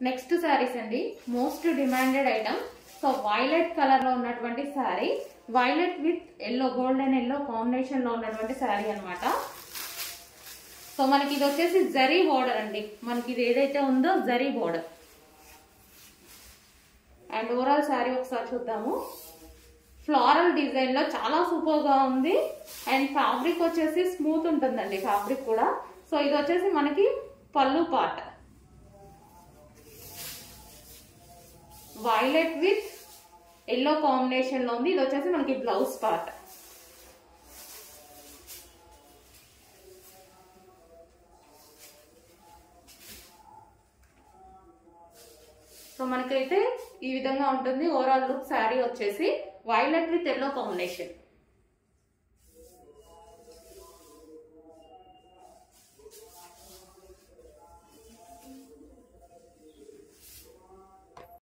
Next saris అండి, most demanded item. So violet colour లో ఉన్నటువంటి sari, violet with yellow, golden yellow combination లో ఉన్నటువంటి శారీ అన్నమాట. సో మనకి ఇది వచ్చేసి జరీ బోర్డర్ అండి, మనకి ఇది ఏదైతే ఉందో zari border. And overall sari ఒకసారి చూద్దాము. ఫ్లోరల్ డిజైన్ లో చాలా సూపర్ గా ఉంది. అండ్ ఫ్యాబ్రిక్ వచ్చేసి స్మూత్ ఉంటుందండి ఫ్యాబ్రిక్ కూడా. సో ఇది వచ్చేసి మనకి పళ్ళు part, violet with yellow combination లో ఉంది. ఇది వచ్చేసి మనకి బ్లౌజ్ పార్ట్. సో మనకైతే ఈ విధంగా ఉంటుంది ఓవరాల్ లుక్. శారీ వచ్చేసి వైలెట్ విత్ ఎల్లో కాంబినేషన్.